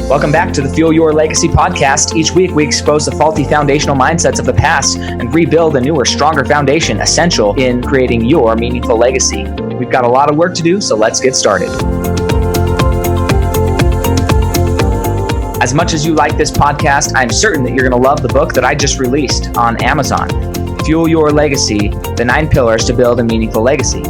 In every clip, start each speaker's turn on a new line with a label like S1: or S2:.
S1: Welcome back to the Fuel Your Legacy podcast. Each week, we expose the faulty foundational mindsets of the past and rebuild a newer, stronger foundation essential in creating your meaningful legacy. We've got a lot of work to do, so let's get started. As much as you like this podcast, I'm certain that you're going to love the book that I just released on Amazon, Fuel Your Legacy, The 9 Pillars to Build a Meaningful Legacy.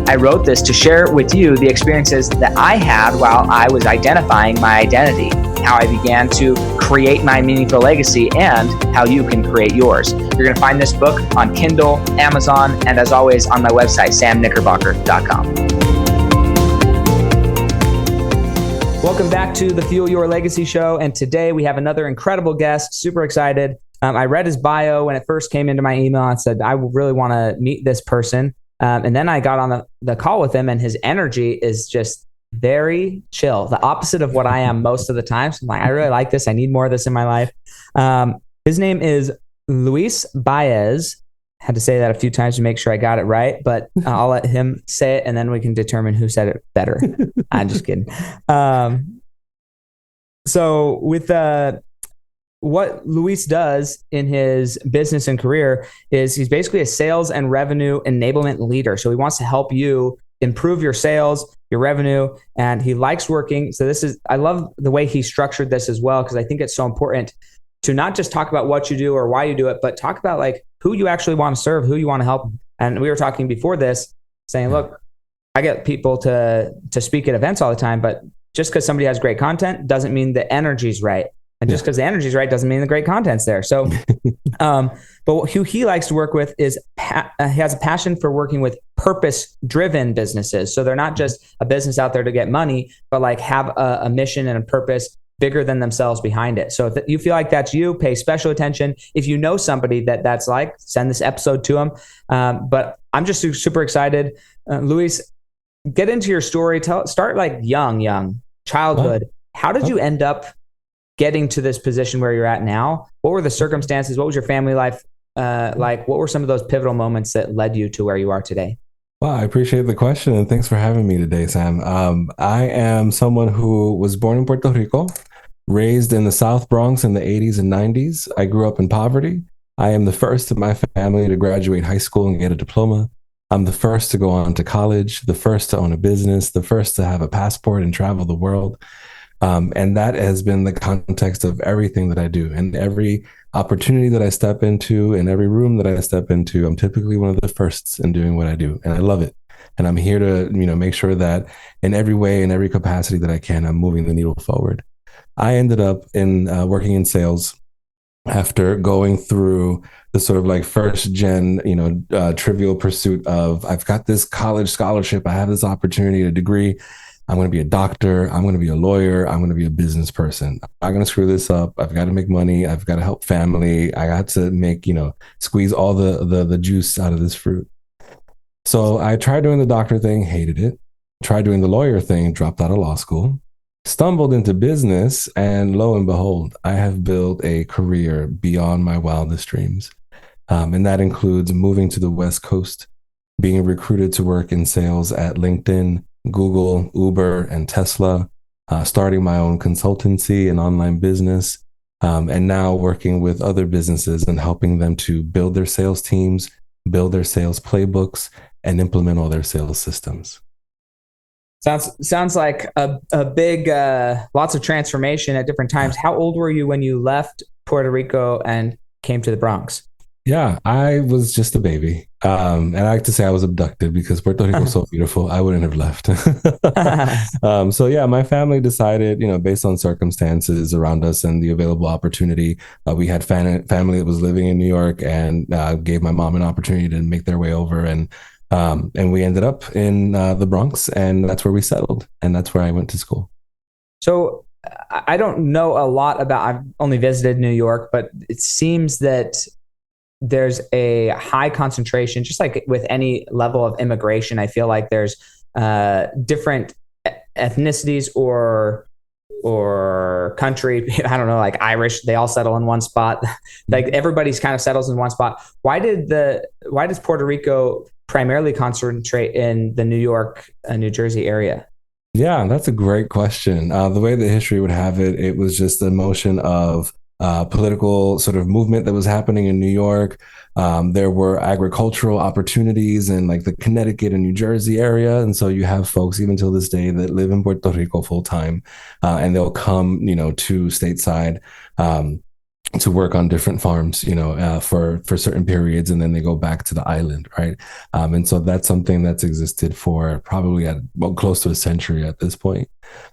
S1: I wrote this to share with you the experiences that I had while I was identifying my identity, how I began to create my meaningful legacy, and how you can create yours. You're going to find this book on Kindle, Amazon, and as always on my website, samknickerbocker.com. Welcome back to the Fuel Your Legacy show, and today we have another incredible guest. Super excited. I read his bio when it first came into my email and said, I really want to meet this person. And then I got on the call with him, and his energy is just very chill, the opposite of what I am most of the time. So I'm like, I really like this. I need more of this in my life. His name is Luis Baez. Had to say that a few times to make sure I got it right, but I'll let him say it, and then we can determine who said it better. I'm just kidding. So with what Luis does in his business and career is he's basically a sales and revenue enablement leader. So he wants to help you improve your sales, your revenue, and he likes working. So I love the way he structured this as well, because I think it's so important to not just talk about what you do or why you do it, but talk about like who you actually want to serve, who you want to help. And we were talking before this saying, look, I get people to speak at events all the time, but just because somebody has great content doesn't mean the energy's right. And just because the energy is right doesn't mean the great content's there. So, but who he likes to work with is he has a passion for working with purpose-driven businesses. So they're not just a business out there to get money, but like have a mission and a purpose bigger than themselves behind it. So if you feel like that's you, pay special attention. If you know somebody that's like, send this episode to them. But I'm just super excited. Luis, get into your story. Start like young childhood. How did you end up getting to this position where you're at now? What were the circumstances? What was your family life like? What were some of those pivotal moments that led you to where you are today?
S2: Well, I appreciate the question, and thanks for having me today, Sam. I am someone who was born in Puerto Rico, raised in the South Bronx in the 80s and 90s. I grew up in poverty. I am the first in my family to graduate high school and get a diploma. I'm the first to go on to college, the first to own a business, the first to have a passport and travel the world. And that has been the context of everything that I do. And every opportunity that I step into, and every room that I step into, I'm typically one of the firsts in doing what I do. And I love it. And I'm here to, make sure that in every way, in every capacity that I can, I'm moving the needle forward. I ended up working in sales after going through the sort of like first gen, trivial pursuit of, I've got this college scholarship, I have this opportunity, a degree. I'm going to be a doctor. I'm going to be a lawyer. I'm going to be a business person. I'm not going to screw this up. I've got to make money. I've got to help family. I got to make, squeeze all the juice out of this fruit. So I tried doing the doctor thing, hated it. Tried doing the lawyer thing, dropped out of law school, stumbled into business, and lo and behold, I have built a career beyond my wildest dreams. And that includes moving to the West Coast, being recruited to work in sales at LinkedIn, Google, Uber, and Tesla, starting my own consultancy and online business, and now working with other businesses and helping them to build their sales teams, build their sales playbooks, and implement all their sales systems.
S1: Sounds like a big, lots of transformation at different times. How old were you when you left Puerto Rico and came to the Bronx?
S2: Yeah, I was just a baby. And I like to say I was abducted because Puerto Rico is so beautiful. I wouldn't have left. So yeah, my family decided, based on circumstances around us and the available opportunity, we had family that was living in New York, and gave my mom an opportunity to make their way over. And we ended up in the Bronx, and that's where we settled. And that's where I went to school.
S1: So I don't know a lot I've only visited New York, but it seems that there's a high concentration, just like with any level of immigration. I feel like there's different ethnicities or country. I don't know, like Irish, they all settle in one spot. Like everybody's kind of settles in one spot. Why does Puerto Rico primarily concentrate in the New York, New Jersey area?
S2: Yeah, that's a great question. The way that history would have it, it was just a motion of political sort of movement that was happening in New York. There were agricultural opportunities in like the Connecticut and New Jersey area, and so you have folks even till this day that live in Puerto Rico full time, and they'll come, to stateside. To work on different farms, for certain periods, and then they go back to the island, right? And so that's something that's existed for probably close to a century at this point.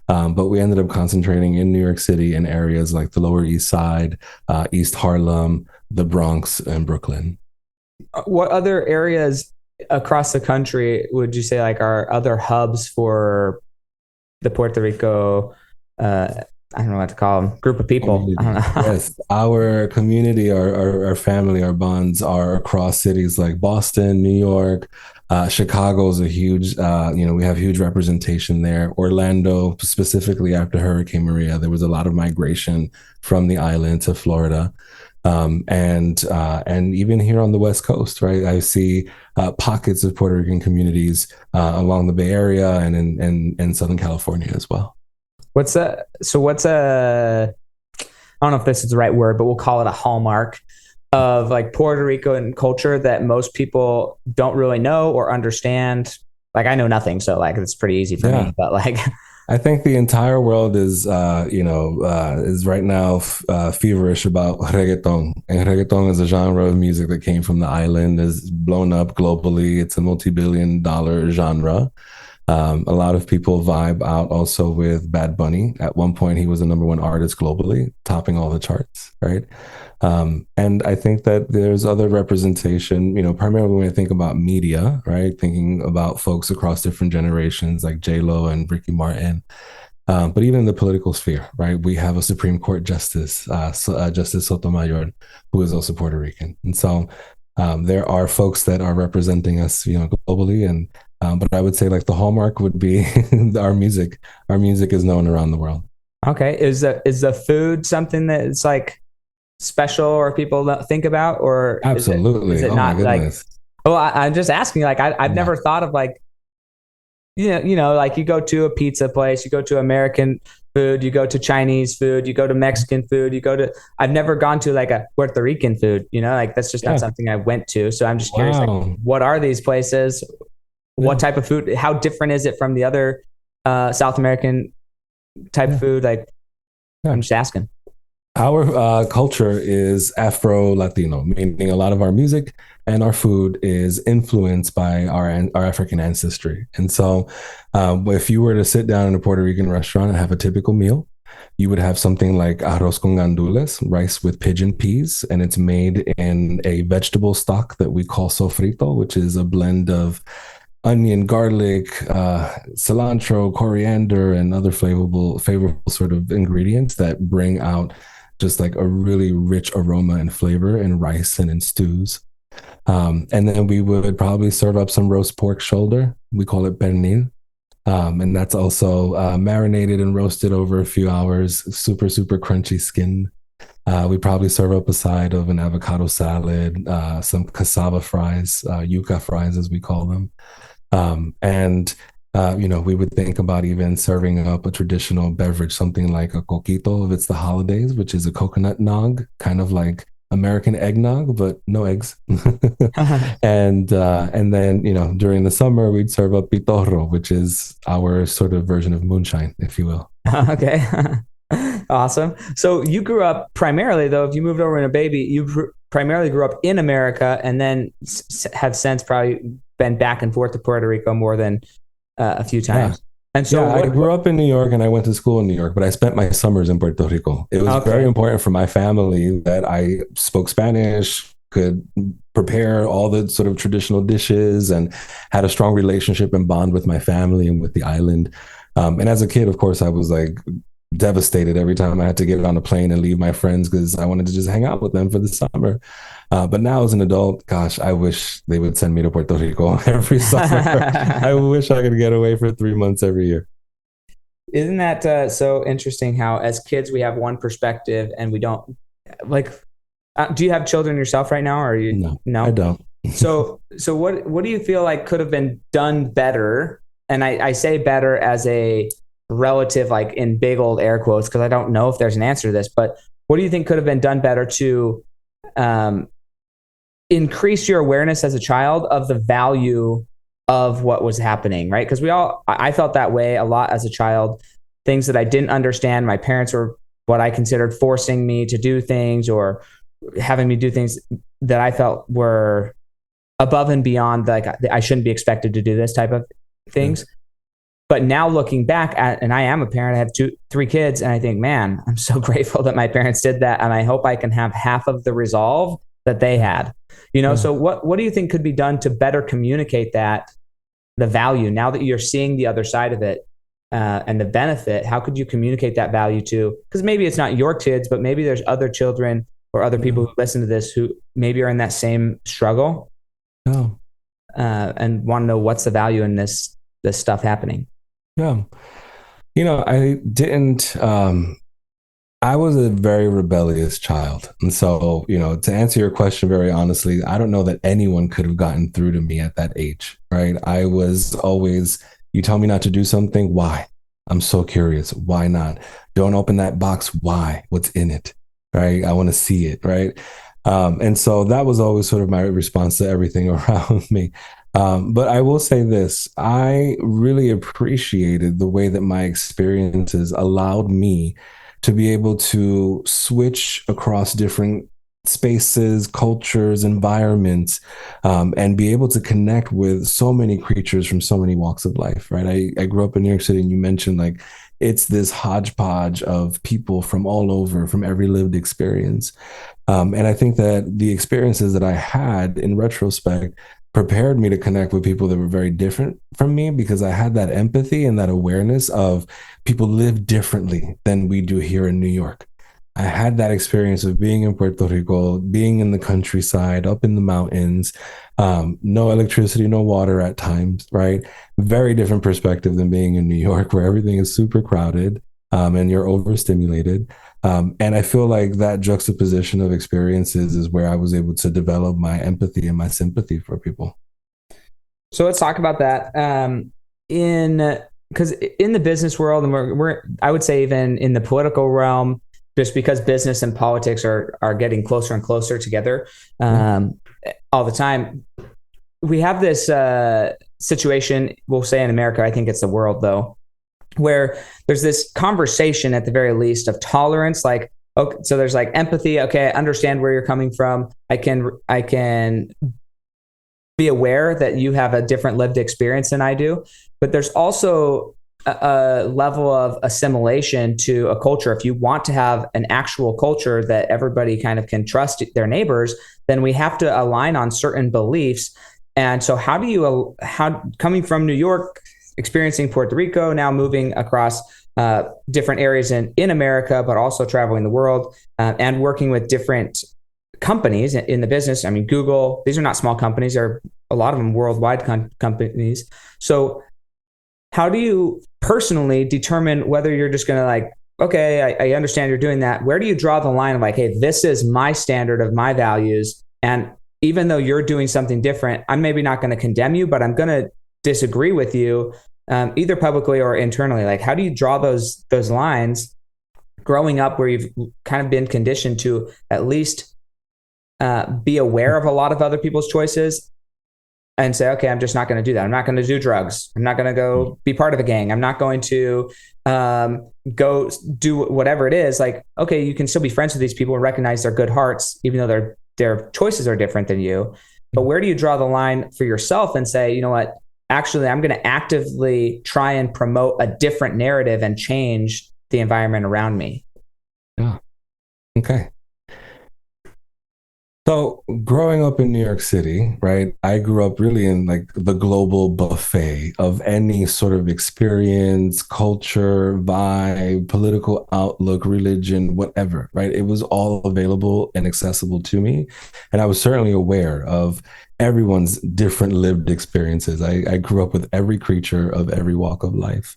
S2: But we ended up concentrating in New York City in areas like the Lower East Side, East Harlem, the Bronx, and Brooklyn.
S1: What other areas across the country would you say like are other hubs for the Puerto Rico? I don't know what to call them. Group of people. I don't
S2: Community.
S1: know.
S2: Yes, our community, our family, our bonds are across cities like Boston, New York. Chicago is a huge, we have huge representation there. Orlando, specifically after Hurricane Maria, there was a lot of migration from the island to Florida. And even here on the West Coast, right? I see pockets of Puerto Rican communities along the Bay Area and in Southern California as well.
S1: What's a, I don't know if this is the right word, but we'll call it a hallmark of like Puerto Rican culture that most people don't really know or understand. Like I know nothing, so like it's pretty easy for
S2: Yeah.
S1: me, but like,
S2: I think the entire world is right now feverish about reggaeton. And reggaeton is a genre of music that came from the island, is blown up globally. It's a multi-billion-dollar genre. A lot of people vibe out also with Bad Bunny. At one point, he was the number one artist globally, topping all the charts, right? And I think that there's other representation, primarily when I think about media, right? Thinking about folks across different generations like J-Lo and Ricky Martin. But even in the political sphere, right? We have a Supreme Court Justice, Justice Sotomayor, who is also Puerto Rican. And so there are folks that are representing us, globally. And but I would say like the hallmark would be our music. Our music is known around the world.
S1: okay, is the food something that's like special or people don't think about, or is
S2: Absolutely.
S1: it
S2: Oh my
S1: not like,
S2: goodness.
S1: oh, I'm just asking, like I've
S2: Yeah.
S1: never thought of like, like you go to a pizza place, you go to American food, you go to Chinese food, you go to Mexican food, I've never gone to like a Puerto Rican food, like that's just not
S2: Yeah.
S1: something I went to. So I'm just curious, like,
S2: Wow.
S1: what are these places? What
S2: Yeah.
S1: type of food? How different is it from the other South American type
S2: Yeah.
S1: food? Like,
S2: Yeah.
S1: I'm just asking.
S2: Our culture is Afro Latino, meaning a lot of our music and our food is influenced by our African ancestry. And so, if you were to sit down in a Puerto Rican restaurant and have a typical meal, you would have something like arroz con gandules, rice with pigeon peas, and it's made in a vegetable stock that we call sofrito, which is a blend of onion, garlic, cilantro, coriander, and other favorable sort of ingredients that bring out just like a really rich aroma and flavor in rice and in stews. And then we would probably serve up some roast pork shoulder. We call it pernil. And that's also marinated and roasted over a few hours, super, super crunchy skin. We probably serve up a side of an avocado salad, some cassava fries, yuca fries, as we call them. And we would think about even serving up a traditional beverage, something like a coquito if it's the holidays, which is a coconut nog, kind of like American eggnog, but no eggs. And then during the summer we'd serve up pitorro, which is our sort of version of moonshine, if you will.
S1: Okay. Awesome. So you grew up primarily, though, if you moved over in a baby, you primarily grew up in America and then have since probably been back and forth to Puerto Rico more than a few
S2: Yeah.
S1: times. And so,
S2: Yeah, I grew up in New York and I went to school in New York, but I spent my summers in Puerto Rico. It was very
S1: okay.
S2: important for my family that I spoke Spanish, could prepare all the sort of traditional dishes, and had a strong relationship and bond with my family and with the island. And as a kid, of course, I was like devastated every time I had to get on a plane and leave my friends because I wanted to just hang out with them for the summer. But now as an adult, gosh, I wish they would send me to Puerto Rico every summer. I wish I could get away for 3 months every year.
S1: Isn't that so interesting how as kids we have one perspective and we don't like, do you have children yourself right now, or are you
S2: No, I
S1: no?
S2: don't.
S1: So what do you feel like could have been done better and I say better as a relative, like in big old air quotes, because I don't know if there's an answer to this, but what do you think could have been done better to um, increase your awareness as a child of the value of what was happening, right? Because I felt that way a lot as a child. Things that I didn't understand, my parents were what I considered forcing me to do things or having me do things that I felt were above and beyond, like I shouldn't be expected to do this type of things. But now looking back at, and I am a parent, I have 3 kids, and I think, man, I'm so grateful that my parents did that. And I hope I can have half of the resolve that they had, So what do you think could be done to better communicate the value now that you're seeing the other side of it, and the benefit? How could you communicate that value to, because maybe it's not your kids, but maybe there's other children or other people who listen to this who maybe are in that same struggle, and want to know what's the value in this stuff happening.
S2: Yeah. I didn't, I was a very rebellious child. And so, to answer your question very honestly, I don't know that anyone could have gotten through to me at that age, right? I was always, you tell me not to do something, why? I'm so curious. Why not? Don't open that box. Why? What's in it? Right? I want to see it. Right? And so that was always sort of my response to everything around me. But I will say this, I really appreciated the way that my experiences allowed me to be able to switch across different spaces, cultures, environments, and be able to connect with so many creatures from so many walks of life, right? I grew up in New York City, and you mentioned like it's this hodgepodge of people from all over, from every lived experience. And I think that the experiences that I had in retrospect prepared me to connect with people that were very different from me, because I had that empathy and that awareness of people live differently than we do here in New York. I had that experience of being in Puerto Rico, being in the countryside, up in the mountains, no electricity, no water at times, right? Very different perspective than being in New York, where everything is super crowded, and you're overstimulated. And I feel like that juxtaposition of experiences is where I was able to develop my empathy and my sympathy for people.
S1: So let's talk about that. Because in the business world, and I would say even in the political realm, just because business and politics are getting closer and closer together all the time, we have this situation, we'll say in America, I think it's the world though, where there's this conversation at the very least of tolerance, like, okay, so there's like empathy. Okay, I understand where you're coming from. I can be aware that you have a different lived experience than I do, but there's also a level of assimilation to a culture. If you want to have an actual culture that everybody kind of can trust their neighbors, then we have to align on certain beliefs. And so how coming from New York, experiencing Puerto Rico, now moving across different areas in America, but also traveling the world, and working with different companies in the business. I mean, Google, these are not small companies. They're a lot of them worldwide companies. So how do you personally determine whether you're just going to like, okay, I understand you're doing that. Where do you draw the line of like, hey, this is my standard of my values. And even though you're doing something different, I'm maybe not going to condemn you, but I'm going to disagree with you, either publicly or internally. Like, how do you draw those lines growing up where you've kind of been conditioned to at least be aware of a lot of other people's choices and say, okay, I'm just not going to do that. I'm not going to do drugs. I'm not going to go be part of a gang. I'm not going to go do whatever it is. Like, okay, you can still be friends with these people and recognize their good hearts, even though their choices are different than you. But where do you draw the line for yourself and say, you know what, actually, I'm going to actively try and promote a different narrative and change the environment around me?
S2: Yeah. Okay. So growing up in New York City, right, I grew up really in like the global buffet of any sort of experience, culture, vibe, political outlook, religion, whatever, right? It was all available and accessible to me. And I was certainly aware of everyone's different lived experiences. I grew up with every creature of every walk of life.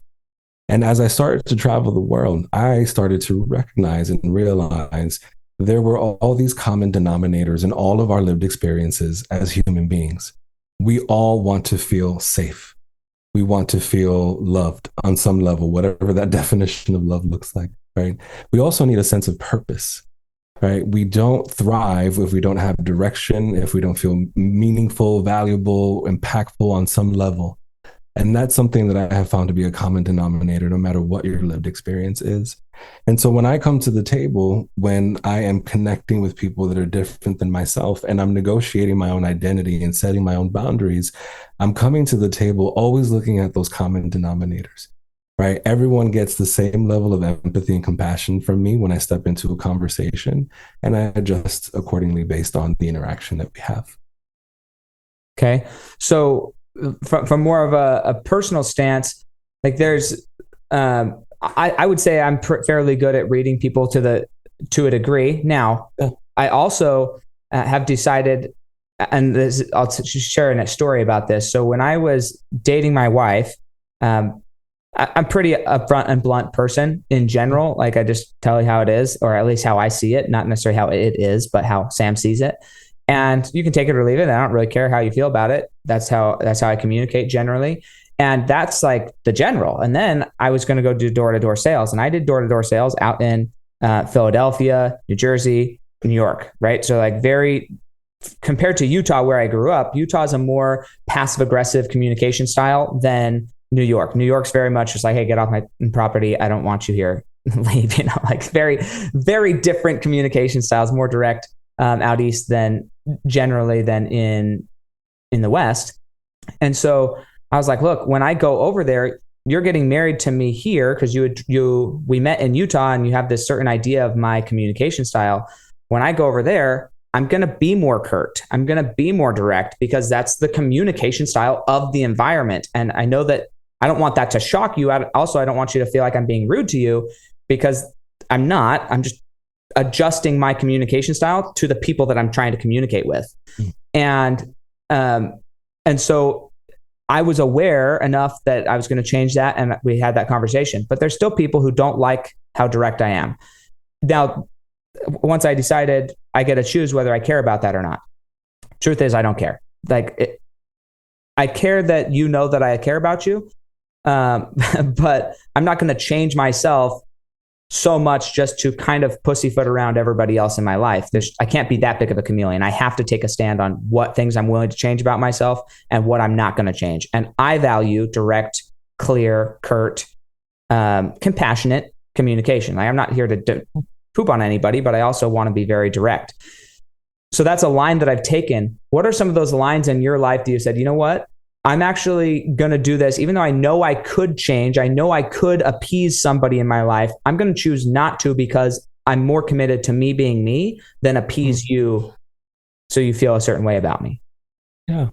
S2: And as I started to travel the world, I started to recognize and realize there were all these common denominators in all of our lived experiences as human beings. We all want to feel safe. We want to feel loved on some level, whatever that definition of love looks like, right? We also need a sense of purpose, right? We don't thrive if we don't have direction, if we don't feel meaningful, valuable, impactful on some level. And that's something that I have found to be a common denominator, no matter what your lived experience is. And so when I come to the table, when I am connecting with people that are different than myself, and I'm negotiating my own identity and setting my own boundaries, I'm coming to the table always looking at those common denominators, right? Everyone gets the same level of empathy and compassion from me when I step into a conversation, and I adjust accordingly based on the interaction that we have.
S1: Okay. So from more of a personal stance, like there's, I would say I'm fairly good at reading people to a degree. Now, I also have decided, and this, I'll share a story about this. So when I was dating my wife, I'm pretty upfront and blunt person in general. Like I just tell you how it is, or at least how I see it, not necessarily how it is, but how Sam sees it. And you can take it or leave it. I don't really care how you feel about it. That's how I communicate generally. And that's like the general. And then I was going to go do door-to-door sales. And I did door-to-door sales out in Philadelphia, New Jersey, New York, right? So like compared to Utah, where I grew up, Utah is a more passive-aggressive communication style than New York. New York's very much just like, hey, get off my property. I don't want you here. Leave, like very, very different communication styles, more direct out east than generally than in the West. And so I was like, look, when I go over there, you're getting married to me here because we met in Utah and you have this certain idea of my communication style. When I go over there, I'm going to be more curt. I'm going to be more direct because that's the communication style of the environment. And I know that I don't want that to shock you. Also, I don't want you to feel like I'm being rude to you because I'm not. I'm just adjusting my communication style to the people that I'm trying to communicate with. And so I was aware enough that I was going to change that. And we had that conversation, but there's still people who don't like how direct I am. Now, once I decided, I get to choose whether I care about that or not. Truth is, I don't care. I care that you know that I care about you. But I'm not going to change myself so much just to kind of pussyfoot around everybody else in my life. I can't be that big of a chameleon. I have to take a stand on what things I'm willing to change about myself and what I'm not going to change. And I value direct, clear, curt, compassionate communication. Like I'm not here to poop on anybody, but I also want to be very direct. So that's a line that I've taken. What are some of those lines in your life that you said, you know what? I'm actually going to do this, even though I know I could change. I know I could appease somebody in my life. I'm going to choose not to because I'm more committed to me being me than appease you so you feel a certain way about me.
S2: Yeah,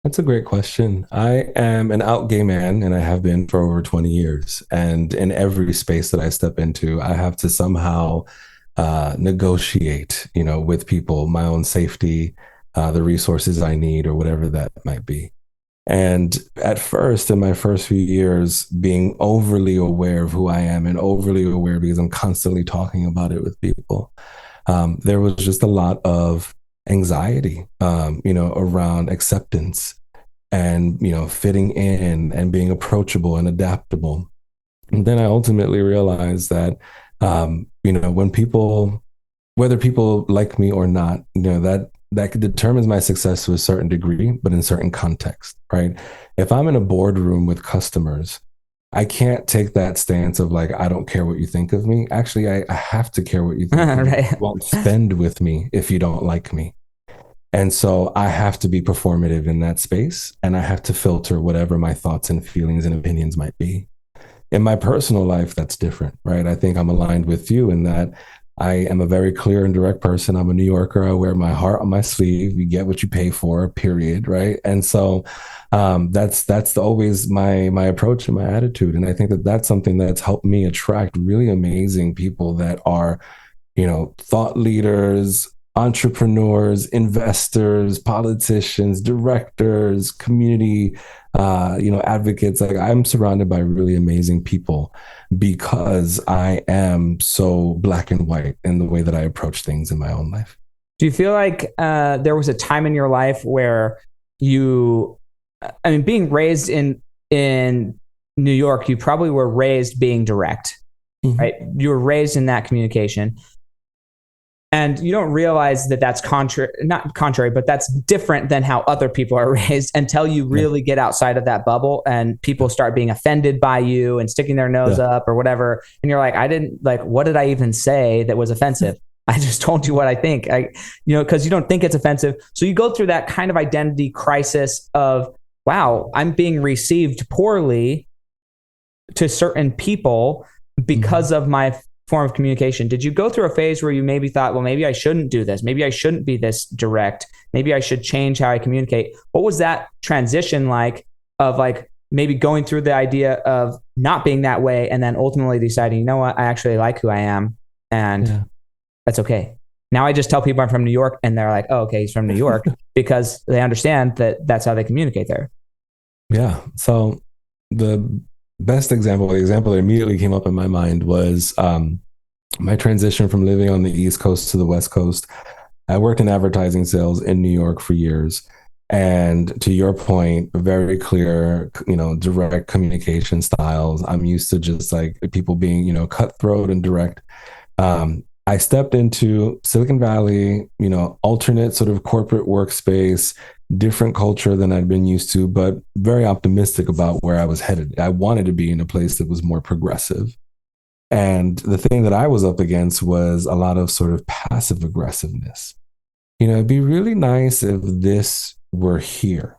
S2: that's a great question. I am an out gay man and I have been for over 20 years. And in every space that I step into, I have to somehow negotiate, with people, my own safety, the resources I need or whatever that might be. And at first, in my first few years, being overly aware of who I am and overly aware because I'm constantly talking about it with people, there was just a lot of anxiety, around acceptance and, fitting in and being approachable and adaptable. And then I ultimately realized that, when people, whether people like me or not, that determines my success to a certain degree, but in certain context, right? If I'm in a boardroom with customers, I can't take that stance of like, I don't care what you think of me. Actually, I have to care what you think of me. You won't spend with me if you don't like me. And so I have to be performative in that space, and I have to filter whatever my thoughts and feelings and opinions might be. In my personal life, that's different, right? I think I'm aligned with you in that I am a very clear and direct person. I'm a New Yorker. I wear my heart on my sleeve. You get what you pay for, period, right? And so that's always my approach and my attitude. And I think that that's something that's helped me attract really amazing people that are, thought leaders, entrepreneurs, investors, politicians, directors, community, advocates. Like I'm surrounded by really amazing people because I am so black and white in the way that I approach things in my own life.
S1: Do you feel like there was a time in your life where being raised in in New York, you probably were raised being direct, right? You were raised in that communication. And you don't realize that that's not contrary, but that's different than how other people are raised until you really get outside of that bubble and people start being offended by you and sticking their nose up or whatever. And you're like, what did I even say that was offensive? I just told you what I think, because you don't think it's offensive. So you go through that kind of identity crisis of, wow, I'm being received poorly to certain people because of my form of communication. Did you go through a phase where you maybe thought, well, maybe I shouldn't do this. Maybe I shouldn't be this direct. Maybe I should change how I communicate. What was that transition like of like maybe going through the idea of not being that way and then ultimately deciding, you know what, I actually like who I am and that's okay. Now I just tell people I'm from New York and they're like, oh, okay, he's from New York because they understand that that's how they communicate there.
S2: Yeah. So the best example, the example that immediately came up in my mind was my transition from living on the East Coast to the West Coast. I worked in advertising sales in New York for years. And to your point, very clear, direct communication styles. I'm used to just like people being, cutthroat and direct. I stepped into Silicon Valley, alternate sort of corporate workspace, different culture than I'd been used to, but very optimistic about where I was headed. I wanted to be in a place that was more progressive. And the thing that I was up against was a lot of sort of passive aggressiveness. It'd be really nice if this were here.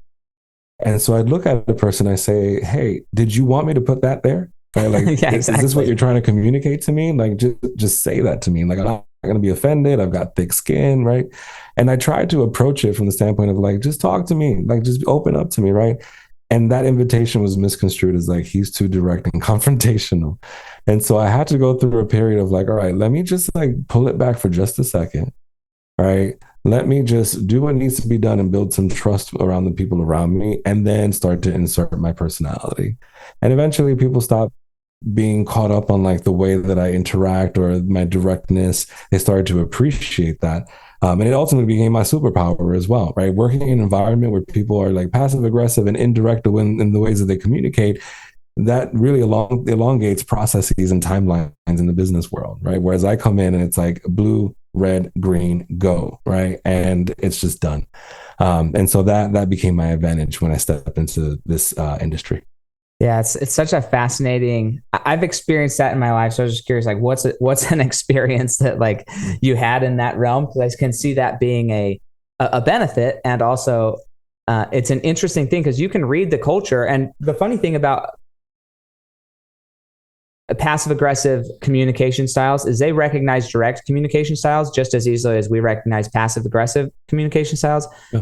S2: And so I'd look at the person, I say, hey, did you want me to put that there? Right? Like,
S1: exactly.
S2: Is this what you're trying to communicate to me? Like, just say that to me. Like, I'm not going to be offended. I've got thick skin, right? And I tried to approach it from the standpoint of like, just talk to me, like, just open up to me, right? And that invitation was misconstrued as like, he's too direct and confrontational. And so I had to go through a period of like, all right, let me just like pull it back for just a second, right? Let me just do what needs to be done and build some trust around the people around me and then start to insert my personality. And eventually people stop being caught up on like the way that I interact or my directness. They started to appreciate that. And it ultimately became my superpower as well, right? Working in an environment where people are like passive aggressive and indirect in the ways that they communicate, that really elongates processes and timelines in the business world, right? Whereas I come in and it's like blue, red, green, go, right? And it's just done. And so that became my advantage when I stepped into this industry.
S1: Yeah, it's such a fascinating. I've experienced that in my life, so I was just curious, like, what's an experience that like you had in that realm? Because I can see that being a benefit, and also it's an interesting thing because you can read the culture. And the funny thing about passive aggressive communication styles is they recognize direct communication styles just as easily as we recognize passive aggressive communication styles. Yeah.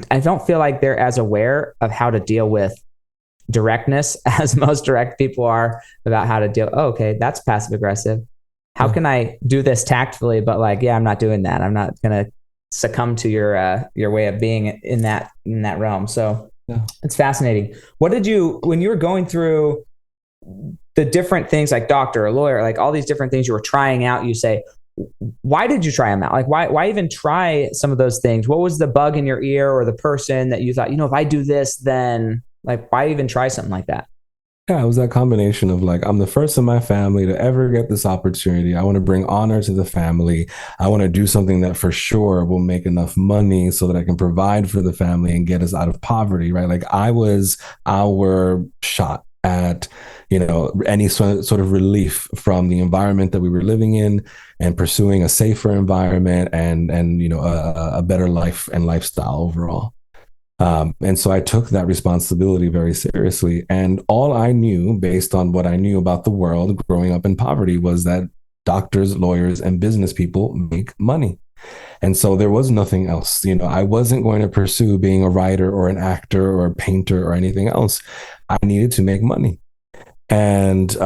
S1: I don't feel like they're as aware of how to deal with directness as most direct people are about how to deal. Oh, okay, that's passive aggressive. How can I do this tactfully? But like, yeah, I'm not doing that. I'm not going to succumb to your way of being in that realm. So it's fascinating. What did you, when you were going through the different things like doctor or lawyer, like all these different things you were trying out, you say, why did you try them out? Like, why even try some of those things? What was the bug in your ear or the person that you thought, if I do this, then like, why even try something like that?
S2: Yeah, it was that combination of like, I'm the first in my family to ever get this opportunity. I want to bring honor to the family. I want to do something that for sure will make enough money so that I can provide for the family and get us out of poverty, right? Like I was our shot at, any sort of relief from the environment that we were living in and pursuing a safer environment and a better life and lifestyle overall. And so I took that responsibility very seriously. And all I knew, based on what I knew about the world growing up in poverty, was that doctors, lawyers, and business people make money. And so there was nothing else. I wasn't going to pursue being a writer or an actor or a painter or anything else. I needed to make money. And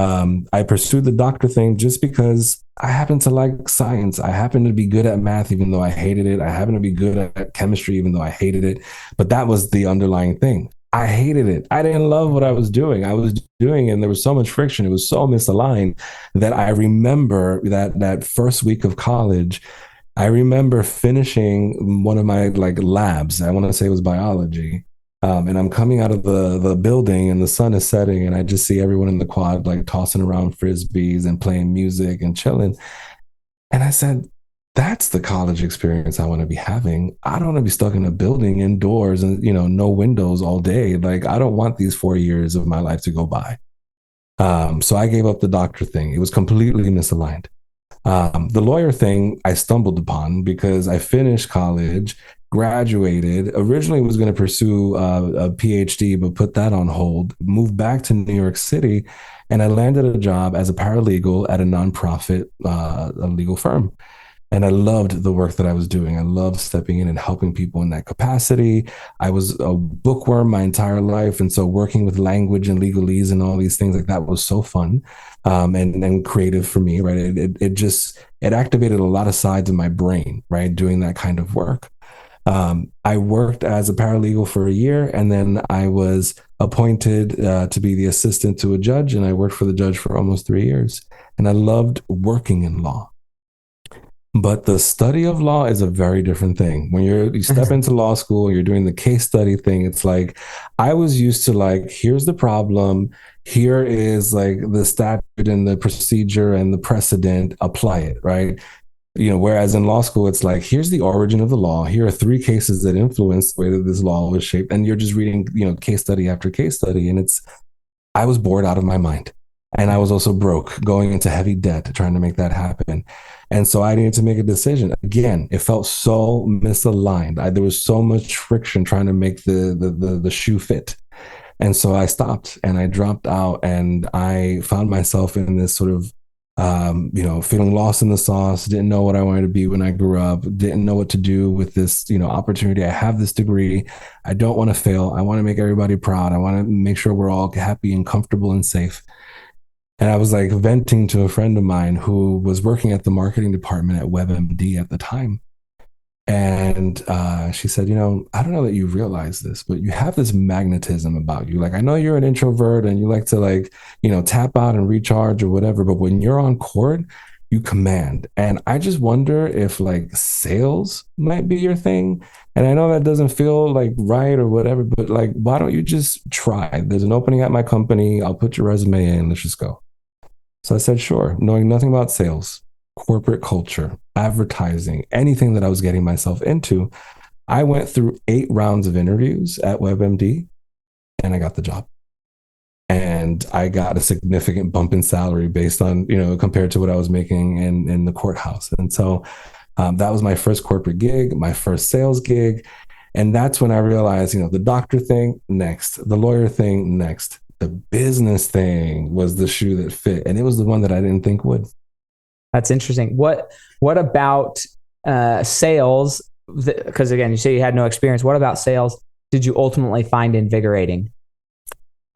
S2: I pursued the doctor thing just because I happen to like science. I happen to be good at math, even though I hated it. I happen to be good at chemistry, even though I hated it. But that was the underlying thing. I hated it. I didn't love what I was doing. And there was so much friction. It was so misaligned that I remember that first week of college, I remember finishing one of my like labs. I want to say it was biology. And I'm coming out of the building and the sun is setting, and I just see everyone in the quad like tossing around frisbees and playing music and chilling. And I said, that's the college experience I want to be having. I don't want to be stuck in a building indoors and, no windows all day. Like, I don't want these 4 years of my life to go by. So I gave up the doctor thing. It was completely misaligned. The lawyer thing I stumbled upon because I finished college, graduated, originally was going to pursue a PhD, but put that on hold, moved back to New York City, and I landed a job as a paralegal at a nonprofit a legal firm. And I loved the work that I was doing. I loved stepping in and helping people in that capacity. I was a bookworm my entire life. And so working with language and legalese and all these things like that was so fun and creative for me, right? It activated a lot of sides of my brain, right? Doing that kind of work. I worked as a paralegal for a year, and then I was appointed to be the assistant to a judge. And I worked for the judge for almost 3 years. And I loved working in law. But the study of law is a very different thing. When you step into law school, you're doing the case study thing. It's like, I was used to like, here's the problem. Here is like the statute and the procedure and the precedent, apply it, right? Whereas in law school, it's like, here's the origin of the law. Here are 3 cases that influenced the way that this law was shaped. And you're just reading, case study after case study. And I was bored out of my mind. And I was also broke, going into heavy debt, trying to make that happen. And so I needed to make a decision. Again, it felt so misaligned. There was so much friction trying to make the shoe fit. And so I stopped and I dropped out, and I found myself in this sort of, feeling lost in the sauce, didn't know what I wanted to be when I grew up, didn't know what to do with this, opportunity. I have this degree. I don't want to fail. I want to make everybody proud. I want to make sure we're all happy and comfortable and safe. And I was like venting to a friend of mine who was working at the marketing department at WebMD at the time. And she said, I don't know that you realize this, but you have this magnetism about you. Like, I know you're an introvert and you like to like, tap out and recharge or whatever, but when you're on court, you command. And I just wonder if like sales might be your thing. And I know that doesn't feel like right or whatever, but like, why don't you just try? There's an opening at my company. I'll put your resume in. Let's just go. So I said, sure, knowing nothing about sales, corporate culture, advertising, anything that I was getting myself into. I went through 8 rounds of interviews at WebMD, and I got the job. And I got a significant bump in salary based on, compared to what I was making in the courthouse. And so that was my first corporate gig, my first sales gig. And that's when I realized, the doctor thing, next, the lawyer thing, next. The business thing was the shoe that fit, and it was the one that I didn't think would.
S1: That's interesting. What about sales? Because again, you say you had no experience. What about sales did you ultimately find invigorating?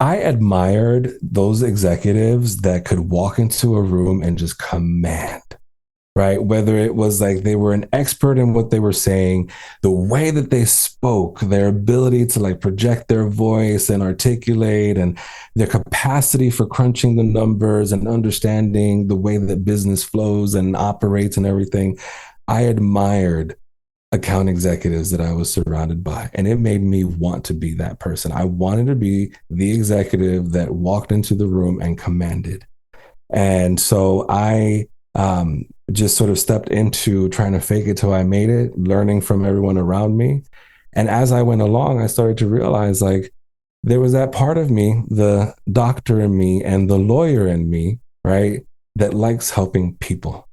S2: I admired those executives that could walk into a room and just command. Right? Whether it was like they were an expert in what they were saying, the way that they spoke, their ability to like project their voice and articulate, and their capacity for crunching the numbers and understanding the way that business flows and operates and everything. I admired account executives that I was surrounded by, and it made me want to be that person. I wanted to be the executive that walked into the room and commanded. And so I just sort of stepped into trying to fake it till I made it, learning from everyone around me. And as I went along, I started to realize like there was that part of me, the doctor in me and the lawyer in me, right, that likes helping people.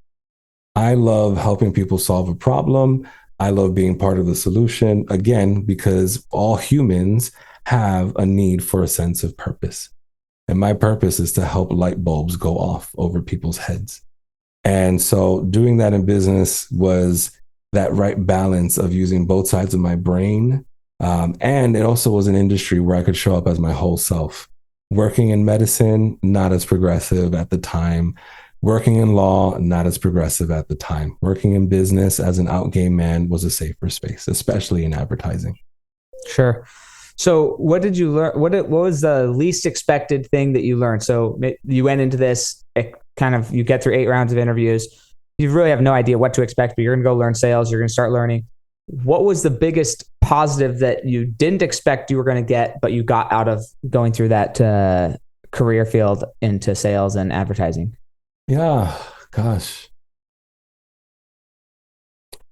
S2: I love helping people solve a problem. I love being part of the solution, again, because all humans have a need for a sense of purpose. And my purpose is to help light bulbs go off over people's heads. And so doing that in business was that right balance of using both sides of my brain. And it also was an industry where I could show up as my whole self. Working in medicine, not as progressive at the time. Working in law, not as progressive at the time. Working in business as an out gay man was a safer space, especially in advertising.
S1: Sure. So what did you learn? What was the least expected thing that you learned? So you went into this you get through 8 rounds of interviews. You really have no idea what to expect, but you're going to go learn sales. You're going to start learning. What was the biggest positive that you didn't expect you were going to get, but you got out of going through that career field into sales and advertising?
S2: Yeah, gosh.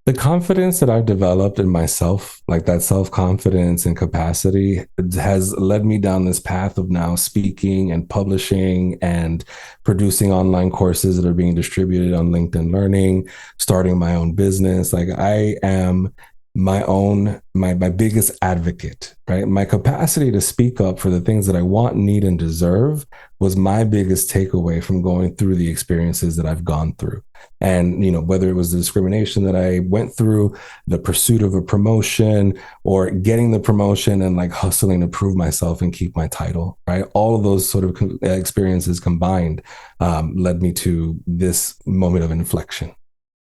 S2: The confidence that I've developed in myself, like that self-confidence and capacity, has led me down this path of now speaking and publishing and producing online courses that are being distributed on LinkedIn Learning, starting my own business. Like I am my biggest advocate, right? My capacity to speak up for the things that I want, need, and deserve was my biggest takeaway from going through the experiences that I've gone through. And, whether it was the discrimination that I went through, the pursuit of a promotion, or getting the promotion and like hustling to prove myself and keep my title, right? All of those sort of experiences combined led me to this moment of inflection.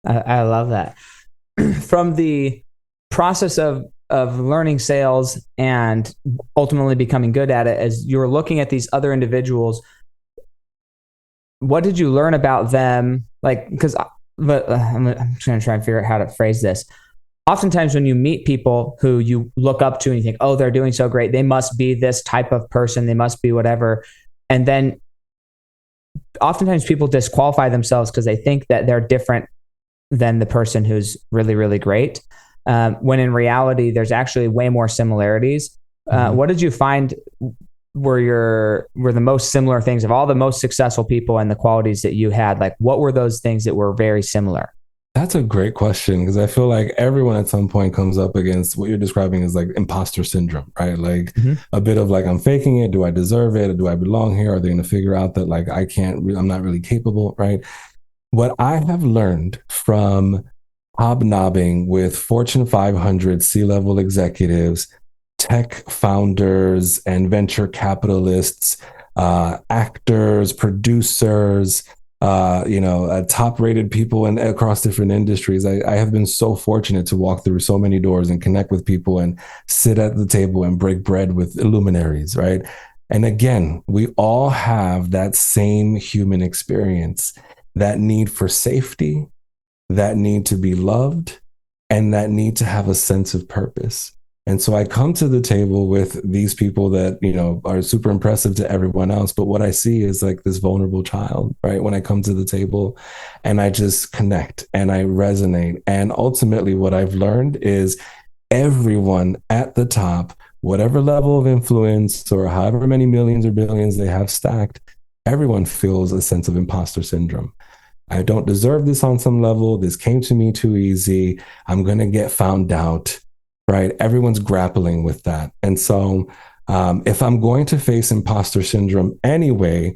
S1: I love that. From the process of learning sales and ultimately becoming good at it, as you're looking at these other individuals, what did you learn about them? Like, because I'm just going to try and figure out how to phrase this. Oftentimes when you meet people who you look up to and you think, oh, they're doing so great, they must be this type of person, they must be whatever. And then oftentimes people disqualify themselves because they think that they're different than the person who's really, really great. When in reality, there's actually way more similarities. What did you find were the most similar things of all the most successful people and the qualities that you had? Like, what were those things that were very similar?
S2: That's a great question, because I feel like everyone at some point comes up against what you're describing as like imposter syndrome, right? Like a bit of like, I'm faking it. Do I deserve it? Or do I belong here? Are they going to figure out that like I'm not really capable, right? What I have learned from hobnobbing with Fortune 500 C-level executives, tech founders, and venture capitalists, actors, producers, top-rated people and across different industries. I have been so fortunate to walk through so many doors and connect with people and sit at the table and break bread with luminaries, right? And again, we all have that same human experience, that need for safety, that need to be loved, and that need to have a sense of purpose. And so I come to the table with these people that, are super impressive to everyone else. But what I see is like this vulnerable child, right? When I come to the table and I just connect and I resonate. And ultimately what I've learned is everyone at the top, whatever level of influence or however many millions or billions they have stacked, everyone feels a sense of imposter syndrome. I don't deserve this on some level. This came to me too easy. I'm going to get found out, right? Everyone's grappling with that. And so if I'm going to face imposter syndrome anyway,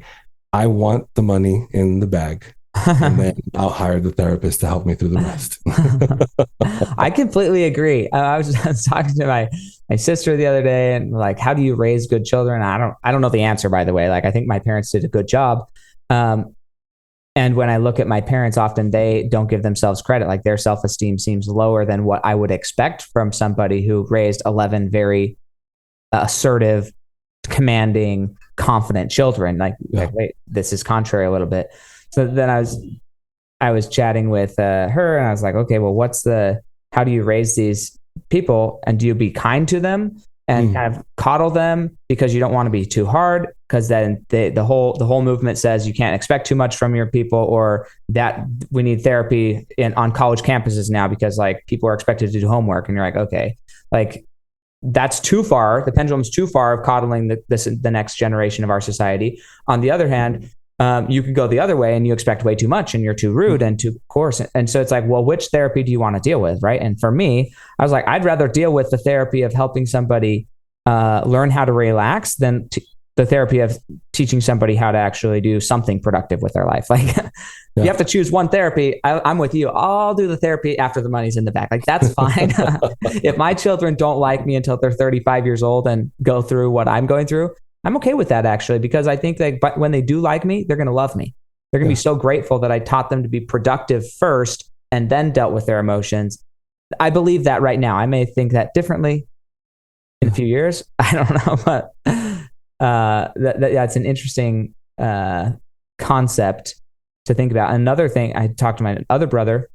S2: I want the money in the bag. And then I'll hire the therapist to help me through the rest.
S1: I completely agree. I was talking to my sister the other day and like, how do you raise good children? I don't know the answer, by the way. Like, I think my parents did a good job. And when I look at my parents, often they don't give themselves credit. Like, their self-esteem seems lower than what I would expect from somebody who raised 11 very assertive, commanding, confident children. Like, wait, this is contrary a little bit. So then I was chatting with her and I was like, okay, well, how do you raise these people? And do you be kind to them and kind of coddle them because you don't want to be too hard? Because then the whole movement says you can't expect too much from your people, or that we need therapy on college campuses now because like people are expected to do homework, and you're like, okay, like that's too far. The pendulum's too far of coddling the next generation of our society. On the other hand, you could go the other way and you expect way too much and you're too rude and too coarse. And so it's like, well, which therapy do you want to deal with, right? And for me, I was like, I'd rather deal with the therapy of helping somebody learn how to relax than the therapy of teaching somebody how to actually do something productive with their life. Like, you have to choose one therapy. I'm with you. I'll do the therapy after the money's in the bank. Like, that's fine. If my children don't like me until they're 35 years old and go through what I'm going through, I'm okay with that, actually, because I think that when they do like me, they're going to love me. They're going to be so grateful that I taught them to be productive first and then dealt with their emotions. I believe that right now. I may think that differently in a few years. I don't know, but that's an interesting concept to think about. Another thing, I talked to my other brother,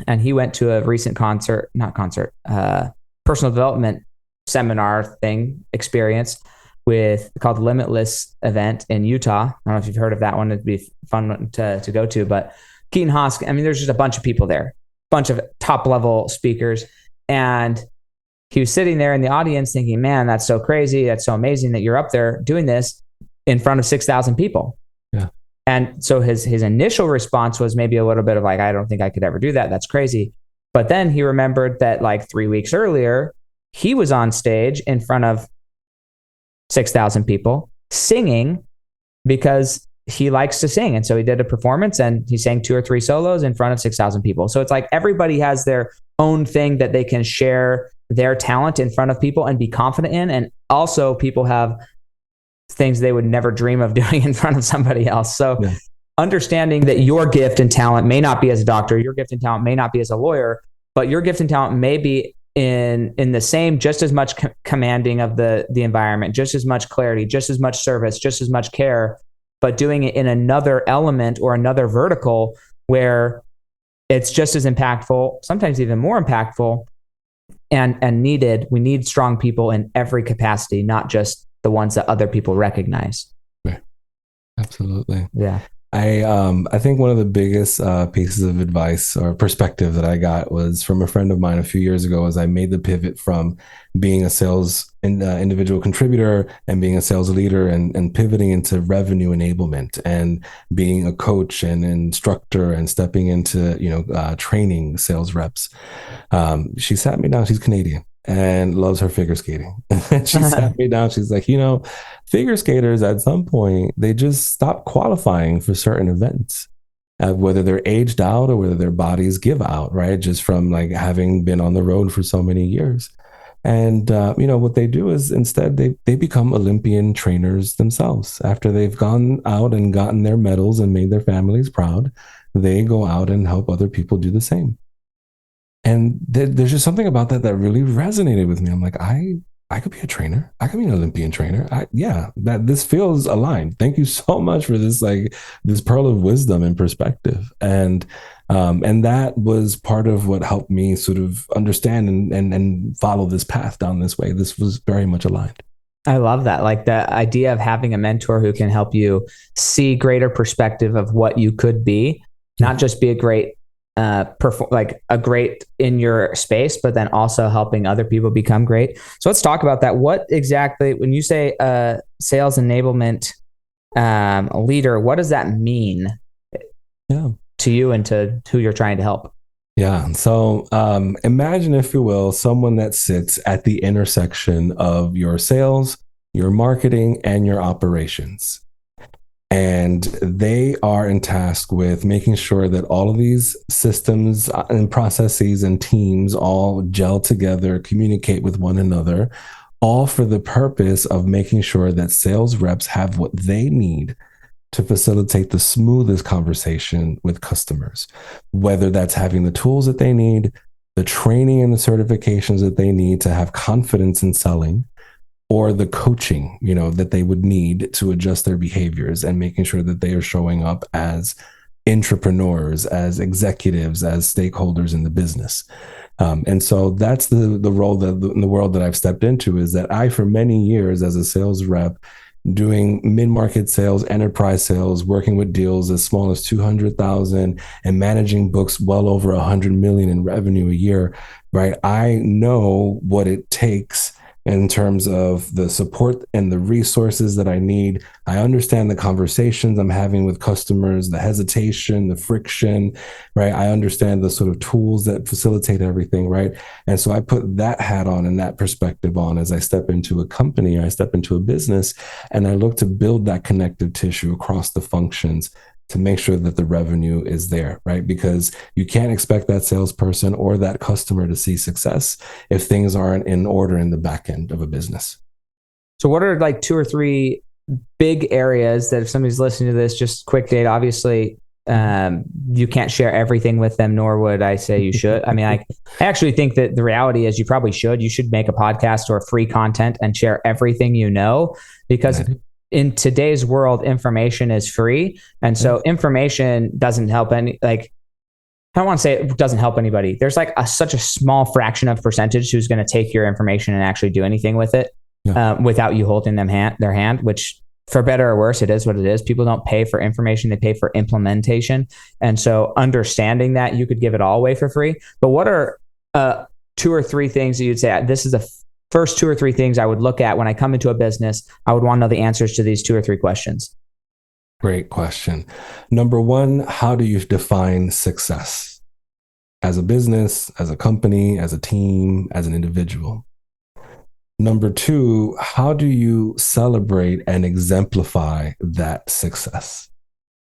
S1: and he went to a recent personal personal development seminar thing experience called Limitless event in Utah. I don't know if you've heard of that one. It'd be fun to go to, but Keaton Hosk, I mean, there's just a bunch of people there, bunch of top level speakers. And he was sitting there in the audience thinking, man, that's so crazy. That's so amazing that you're up there doing this in front of 6,000 people.
S2: Yeah.
S1: And so his initial response was maybe a little bit of like, I don't think I could ever do that. That's crazy. But then he remembered that like 3 weeks earlier, he was on stage in front of 6,000 people singing because he likes to sing. And so he did a performance and he sang 2 or 3 solos in front of 6,000 people. So it's like everybody has their own thing that they can share their talent in front of people and be confident in. And also people have things they would never dream of doing in front of somebody else. So understanding that your gift and talent may not be as a doctor, your gift and talent may not be as a lawyer, but your gift and talent may be in the same, just as much commanding of the environment, just as much clarity, just as much service, just as much care, but doing it in another element or another vertical where it's just as impactful, sometimes even more impactful and needed. We need strong people in every capacity, not just the ones that other people recognize.
S2: Right. Absolutely.
S1: Yeah.
S2: I think one of the biggest pieces of advice or perspective that I got was from a friend of mine a few years ago as I made the pivot from being a sales individual contributor and being a sales leader and pivoting into revenue enablement and being a coach and instructor and stepping into, training sales reps. She sat me down. She's Canadian and loves her figure skating. She sat me down. She's like, figure skaters at some point, they just stop qualifying for certain events, whether they're aged out or whether their bodies give out, right? Just from like having been on the road for so many years. And, what they do is instead they become Olympian trainers themselves. After they've gone out and gotten their medals and made their families proud, they go out and help other people do the same. And there's just something about that really resonated with me. I'm like, I could be a trainer. I could be an Olympian trainer. This feels aligned. Thank you so much for this, this pearl of wisdom and perspective. And that was part of what helped me sort of understand and follow this path down this way. This was very much aligned.
S1: I love that. Like the idea of having a mentor who can help you see greater perspective of what you could be, not just be a great a great in your space, but then also helping other people become great. So let's talk about that. What exactly, when you say sales enablement leader, what does that mean to you and to who you're trying to help?
S2: Yeah. So imagine, if you will, someone that sits at the intersection of your sales, your marketing, and your operations. And they are tasked with making sure that all of these systems and processes and teams all gel together, communicate with one another, all for the purpose of making sure that sales reps have what they need to facilitate the smoothest conversation with customers, whether that's having the tools that they need, the training and the certifications that they need to have confidence in selling, or the coaching, that they would need to adjust their behaviors and making sure that they are showing up as entrepreneurs, as executives, as stakeholders in the business. And so that's the role in the world that I've stepped into, is that I, for many years as a sales rep, doing mid-market sales, enterprise sales, working with deals as small as 200,000 and managing books well over 100 million in revenue a year, right? I know what it takes in terms of the support and the resources that I need. I understand the conversations I'm having with customers, the hesitation, the friction, right? I understand the sort of tools that facilitate everything, right? And so I put that hat on and that perspective on as I step into a company, or I step into a business, and I look to build that connective tissue across the functions to make sure that the revenue is there, right? Because you can't expect that salesperson or that customer to see success if things aren't in order in the back end of a business.
S1: So what are like 2 or 3 big areas that if somebody's listening to this, just quick date, obviously you can't share everything with them, nor would I say you should. I mean, I actually think that the reality is you probably should. You should make a podcast or free content and share everything you know, because in today's world, information is free. And so information doesn't help I don't want to say it doesn't help anybody. There's like such a small fraction of percentage who's going to take your information and actually do anything with it without you holding their hand, which for better or worse, it is what it is. People don't pay for information. They pay for implementation. And so understanding that you could give it all away for free. But what are 2 or 3 things that you'd say, this is the first 2 or 3 things I would look at when I come into a business? I would want to know the answers to these 2 or 3 questions.
S2: Great question. Number 1, how do you define success as a business, as a company, as a team, as an individual? Number 2, how do you celebrate and exemplify that success?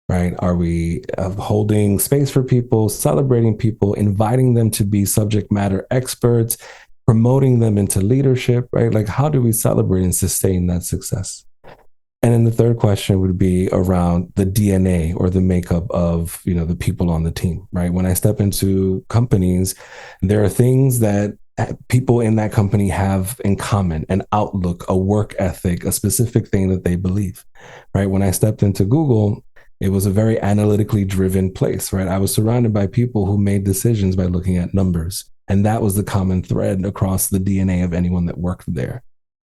S2: Right? Are we holding space for people, celebrating people, inviting them to be subject matter experts, promoting them into leadership, right? Like, how do we celebrate and sustain that success? And then the third question would be around the DNA or the makeup of, the people on the team, right? When I step into companies, there are things that people in that company have in common: an outlook, a work ethic, a specific thing that they believe, right? When I stepped into Google, it was a very analytically driven place, right? I was surrounded by people who made decisions by looking at numbers. And that was the common thread across the DNA of anyone that worked there.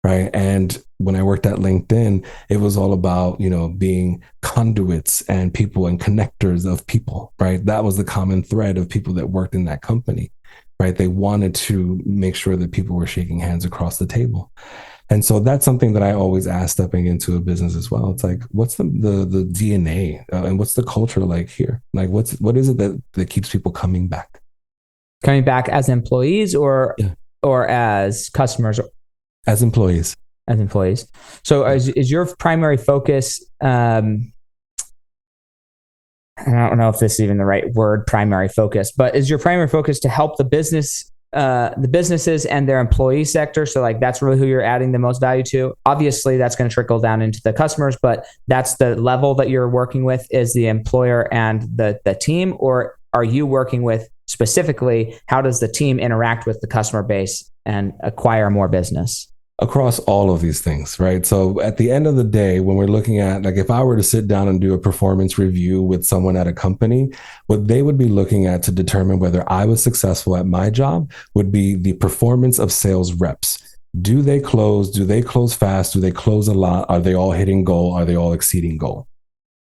S2: Right. And when I worked at LinkedIn, it was all about, being conduits and people and connectors of people. Right. That was the common thread of people that worked in that company. Right. They wanted to make sure that people were shaking hands across the table. And so that's something that I always ask stepping into a business as well. It's like, what's the DNA and what's the culture like here? Like, what is it that keeps people coming back?
S1: Coming back as employees or as customers?
S2: As employees.
S1: As employees. So is your primary focus, I don't know if this is even the right word, primary focus, but is your primary focus to help the businesses and their employee sector? So like, that's really who you're adding the most value to. Obviously that's going to trickle down into the customers, but that's the level that you're working with, is the employer and the team, or are you working with specifically how does the team interact with the customer base and acquire more business?
S2: Across all of these things, right? So at the end of the day, when we're looking at, like, if I were to sit down and do a performance review with someone at a company, what they would be looking at to determine whether I was successful at my job would be the performance of sales reps. Do they close? Do they close fast? Do they close a lot? Are they all hitting goal? Are they all exceeding goal?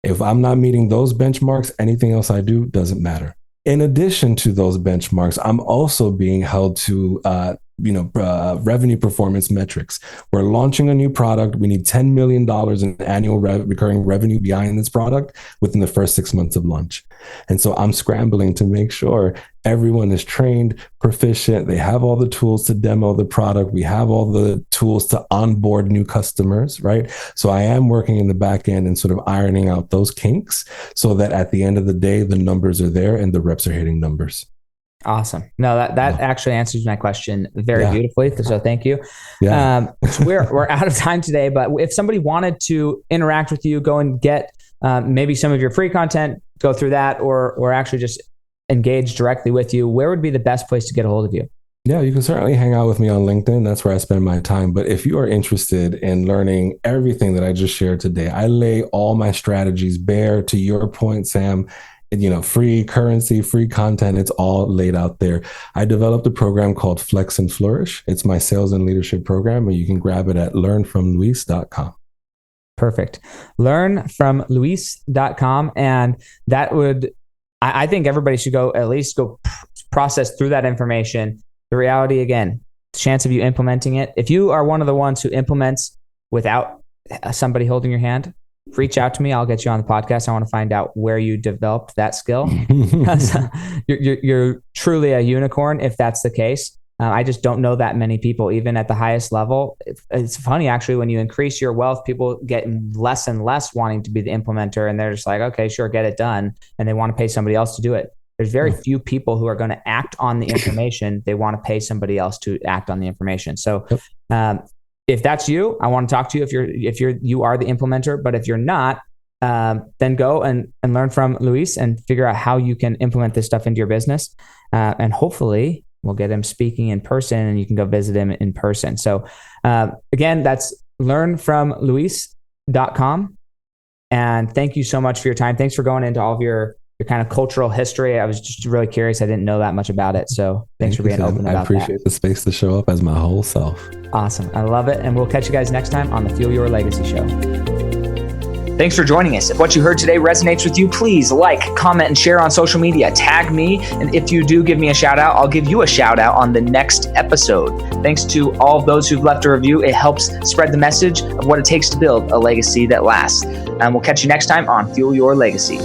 S2: If I'm not meeting those benchmarks, anything else I do doesn't matter. In addition to those benchmarks, I'm also being held to revenue performance metrics. We're launching a new product. We need $10 million in annual recurring revenue behind this product within the first 6 months of launch. And so I'm scrambling to make sure everyone is trained, proficient. They have all the tools to demo the product. We have all the tools to onboard new customers, right? So I am working in the back end and sort of ironing out those kinks so that at the end of the day, the numbers are there and the reps are hitting numbers.
S1: Awesome. No, that actually answers my question very beautifully. So thank you. So we're out of time today, but if somebody wanted to interact with you, go and get maybe some of your free content, go through that, or actually just engage directly with you, where would be the best place to get a hold of you?
S2: Yeah, you can certainly hang out with me on LinkedIn. That's where I spend my time. But if you are interested in learning everything that I just shared today, I lay all my strategies bare. To your point, Sam, free currency, free content, it's all laid out there. I developed a program called Flex and Flourish. It's my sales and leadership program, and you can grab it at learnfromluis.com.
S1: Perfect. Learnfromluis.com. And that would, I think everybody should go process through that information. The reality, again, chance of you implementing it. If you are one of the ones who implements without somebody holding your hand, reach out to me. I'll get you on the podcast. I want to find out where you developed that skill. You're truly a unicorn if that's the case. I just don't know that many people, even at the highest level. It's funny, actually, when you increase your wealth, people get less and less wanting to be the implementer. And they're just like, okay, sure, get it done. And they want to pay somebody else to do it. There's very few people who are going to act on the information. They want to pay somebody else to act on the information. So, if that's you, I want to talk to you. If you are the implementer, but if you're not, then go and learn from Luis and figure out how you can implement this stuff into your business. And hopefully we'll get him speaking in person and you can go visit him in person. So again, that's learnfromluis.com. And thank you so much for your time. Thanks for going into all of your kind of cultural history. I was just really curious. I didn't know that much about it. So thanks for being open about that.
S2: I appreciate the space to show up as my whole self.
S1: Awesome. I love it. And we'll catch you guys next time on the Fuel Your Legacy Show. Thanks for joining us. If what you heard today resonates with you, please like, comment, and share on social media. Tag me. And if you do give me a shout out, I'll give you a shout out on the next episode. Thanks to all of those who've left a review. It helps spread the message of what it takes to build a legacy that lasts. And we'll catch you next time on Fuel Your Legacy.